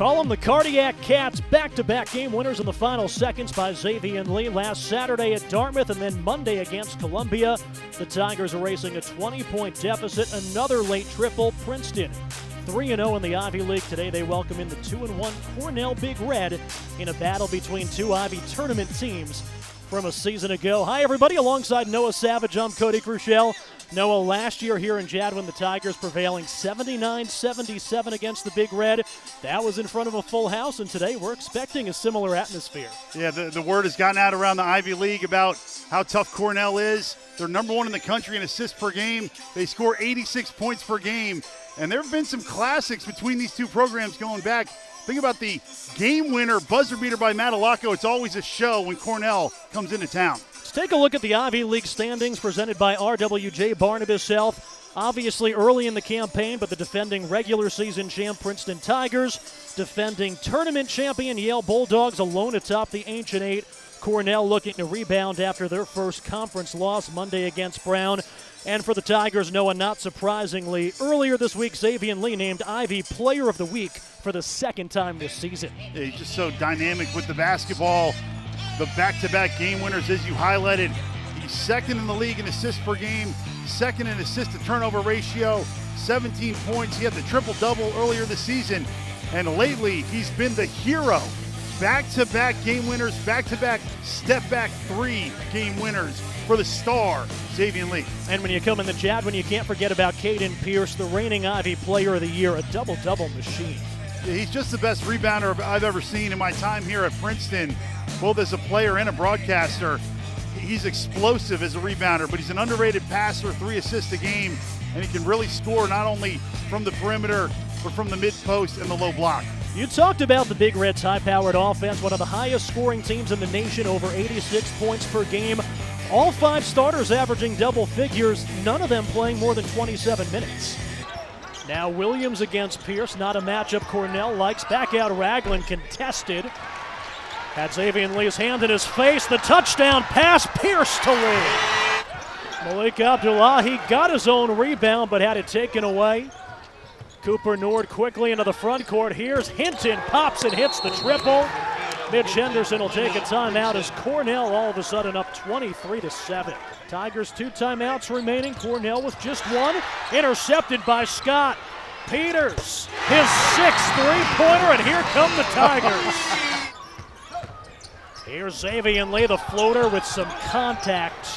Call them the Cardiac Cats, back-to-back game winners in the final seconds by Xavier Lee last Saturday at Dartmouth and then Monday against Columbia. The Tigers are racing a 20-point deficit, another late triple. Princeton 3-0 in the Ivy League today. They welcome in the 2-1 Cornell Big Red in a battle between two Ivy tournament teams from a season ago. Hi, everybody. Alongside Noah Savage, I'm Cody Chrusciel. Noah, last year here in Jadwin, the Tigers prevailing 79-77 against the Big Red. That was in front of a full house, and today we're expecting a similar atmosphere. Yeah, the word has gotten out around the Ivy League about how tough Cornell is. They're number one in the country in assists per game. They score 86 points per game, and there have been some classics between these two programs going back. Think about the game winner, buzzer beater by Madalaco. It's always a show when Cornell comes into town. Let's take a look at the Ivy League standings presented by RWJ Barnabas Health. Obviously early in the campaign, but the defending regular season champ Princeton Tigers, defending tournament champion Yale Bulldogs alone atop the Ancient Eight. Cornell looking to rebound after their first conference loss Monday against Brown. And for the Tigers, Noah, not surprisingly, earlier this week, Xavier Lee named Ivy Player of the Week for the second time this season. Yeah, he's just so dynamic with the basketball. The back-to-back game winners, as you highlighted. He's second in the league in assists per game, second in assist-to-turnover ratio, 17 points. He had the triple-double earlier this season, and lately he's been the hero. Back-to-back game winners, back-to-back step-back three game winners for the star, Xavier Lee. And when you come in the Jadwin, you can't forget about Caden Pierce, the reigning Ivy Player of the Year, a double-double machine. Yeah, he's just the best rebounder I've ever seen in my time here at Princeton, both as a player and a broadcaster. He's explosive as a rebounder, but he's an underrated passer, 3 assists a game, and he can really score not only from the perimeter, but from the mid-post and the low block. You talked about the Big Red's high-powered offense, one of the highest-scoring teams in the nation, over 86 points per game. All 5 starters averaging double figures, none of them playing more than 27 minutes. Now Williams against Pierce, not a matchup Cornell likes. Back out Ragland, contested. Had Xavier Lee's hand in his face. The touchdown pass, Pierce to Lee. Malik Abdullahi got his own rebound, but had it taken away. Cooper Nord quickly into the front court. Here's Hinton, pops and hits the triple. Mitch Henderson will take a timeout as Cornell all of a sudden up 23-7. Tigers 2 timeouts remaining. Cornell with just 1. Intercepted by Scott. Peters, his 6th three-pointer, and here come the Tigers. Here's Xavier Lee, the floater with some contact.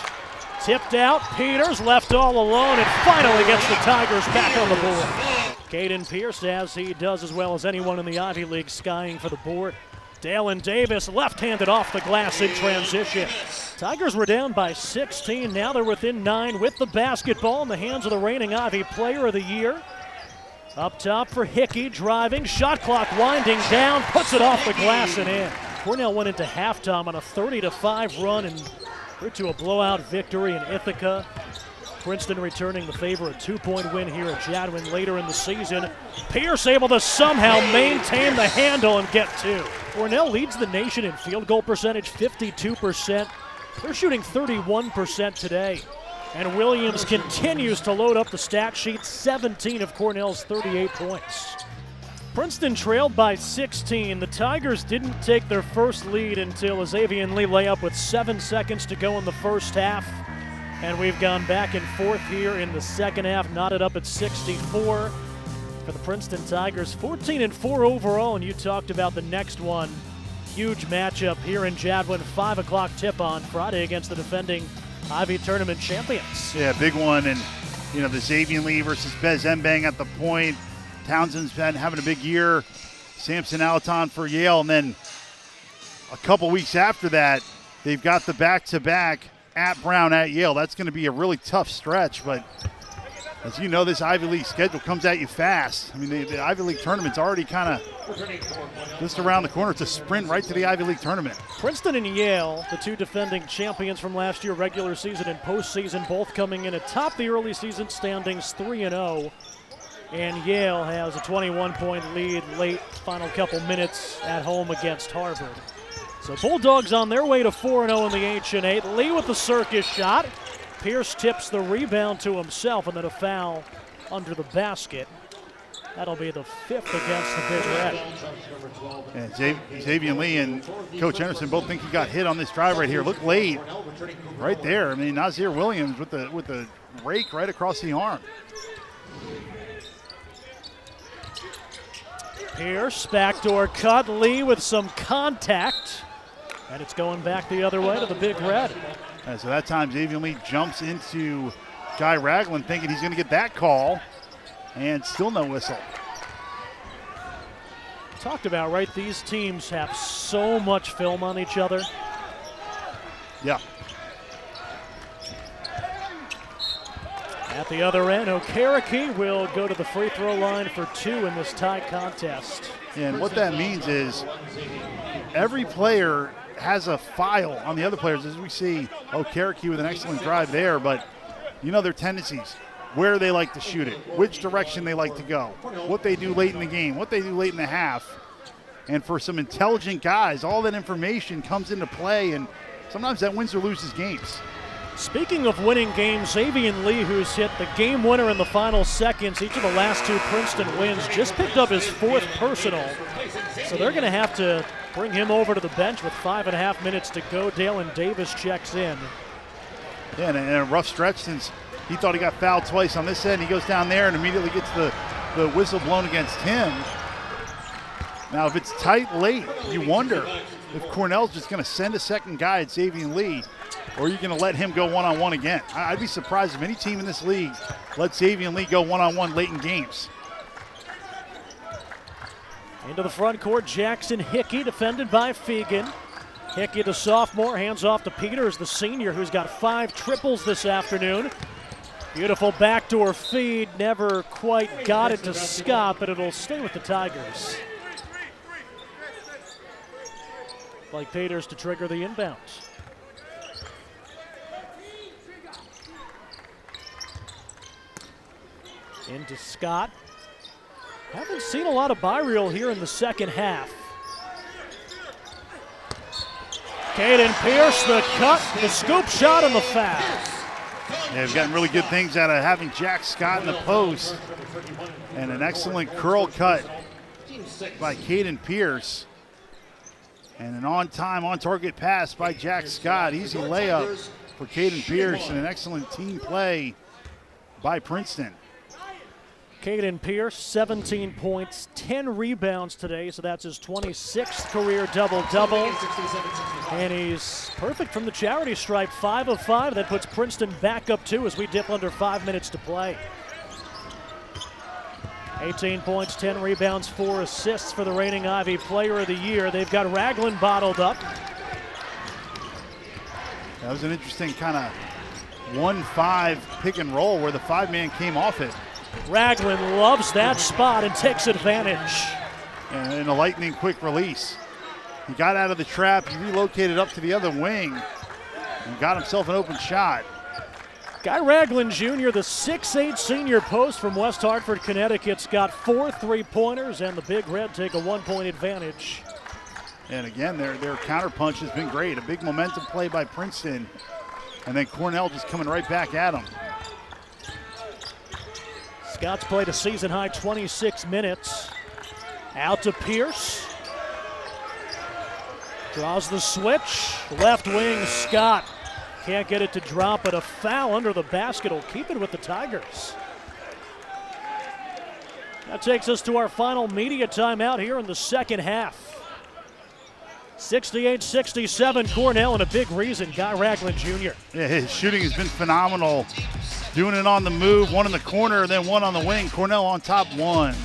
Tipped out, Peters left all alone and finally gets the Tigers back on the board. Caden Pierce, as he does as well as anyone in the Ivy League, skying for the board. Dalen Davis left-handed off the glass in transition. Tigers were down by 16. Now they're within 9 with the basketball in the hands of the reigning Ivy Player of the Year. Up top for Hickey, driving, shot clock winding down, puts it off the glass and in. Cornell went into halftime on a 30-5 run and through to a blowout victory in Ithaca. Princeton returning the favor, a 2-point win here at Jadwin later in the season. Pierce able to somehow maintain the handle and get 2. Cornell leads the nation in field goal percentage, 52%. They're shooting 31% today. And Williams continues to load up the stat sheet, 17 of Cornell's 38 points. Princeton trailed by 16. The Tigers didn't take their first lead until Xavier Lee layup with 7 seconds to go in the first half. And we've gone back and forth here in the second half, knotted up at 64 for the Princeton Tigers. 14-4 overall, and you talked about the next one. Huge matchup here in Jadwin, 5 o'clock tip on Friday against the defending Ivy Tournament champions. Yeah, big one, and the Xavier Lee versus Bez Mbang at the point. Townsend's been having a big year. Samson Alaton for Yale, and then a couple weeks after that, they've got the back-to-back at Brown, at Yale. That's going to be a really tough stretch, but as you know, this Ivy League schedule comes at you fast. I mean, the Ivy League tournament's already kind of just around the corner. It's a sprint right to the Ivy League tournament. Princeton and Yale, the 2 defending champions from last year, regular season and postseason, both coming in atop the early season standings, 3-0. And Yale has a 21-point lead late final couple minutes at home against Harvard. So Bulldogs on their way to 4-0 in the Ancient Eight. Lee with the circus shot. Pierce tips the rebound to himself, and then a foul under the basket. That'll be the 5th against the Big Red. And Xavier Lee and Coach Henderson both think he got hit on this drive right here. Look late, right there. I mean, Nazir Williams with the rake right across the arm. Pierce, backdoor cut. Lee with some contact. And it's going back the other way to the Big Red. And so that time Xavier Lee jumps into Guy Ragland thinking he's going to get that call. And still no whistle. Talked about, right, these teams have so much film on each other. Yeah. At the other end, Okereke will go to the free throw line for 2 in this tie contest. And what that means is every player has a file on the other players, as we see Okereke with an excellent drive there, but you know their tendencies. Where they like to shoot it, which direction they like to go, what they do late in the game, what they do late in the half. And for some intelligent guys, all that information comes into play, and sometimes that wins or loses games. Speaking of winning games, Xavier Lee, who's hit the game winner in the final seconds, each of the last 2 Princeton wins, just picked up his 4th personal. So they're going to have to bring him over to the bench with 5.5 minutes to go. Dalen Davis checks in. Yeah, and a rough stretch since he thought he got fouled twice on this end. He goes down there and immediately gets the whistle blown against him. Now, if it's tight late, you wonder if Cornell's just going to send a second guy at Xavier Lee, or are you going to let him go one-on-one again? I'd be surprised if any team in this league lets Xavier Lee go one-on-one late in games. Into the front court, Jackson Hickey, defended by Fegan. Hickey, the sophomore, hands off to Peters, the senior, who's got 5 triples this afternoon. Beautiful backdoor feed, never quite got it to Scott, but it'll stay with the Tigers. Like Peters to trigger the inbounds. Into Scott. Haven't seen a lot of Byreal here in the second half. Caden Pierce, the cut, the scoop shot, and the foul. Yeah, we've gotten really good things out of having Jack Scott in the post. And an excellent curl cut by Caden Pierce. And an on-time, on-target pass by Jack Scott. Easy layup for Caden Pierce and an excellent team play by Princeton. Caden Pierce, 17 points, 10 rebounds today, so that's his 26th career double-double. And he's perfect from the charity stripe, 5 of 5. That puts Princeton back up 2 as we dip under 5 minutes to play. 18 points, 10 rebounds, 4 assists for the reigning Ivy Player of the Year. They've got Ragland bottled up. That was an interesting kind of 1-5 pick and roll where the 5-man came off it. Ragland loves that spot and takes advantage. And a lightning quick release. He got out of the trap, he relocated up to the other wing and got himself an open shot. Guy Ragland Jr., the 6'8 senior post from West Hartford, Connecticut's got 4 3-pointers, and the Big Red take a 1-point advantage. And again, their counterpunch has been great. A big momentum play by Princeton. And then Cornell just coming right back at him. Scott's played a season-high 26 minutes. Out to Pierce. Draws the switch. Left wing, Scott. Can't get it to drop, but a foul under the basket will keep it with the Tigers. That takes us to our final media timeout here in the second half. 68-67 Cornell, and a big reason, Guy Ragland Jr. Yeah, his shooting has been phenomenal. Doing it on the move, one in the corner, then one on the wing. Cornell on top 1.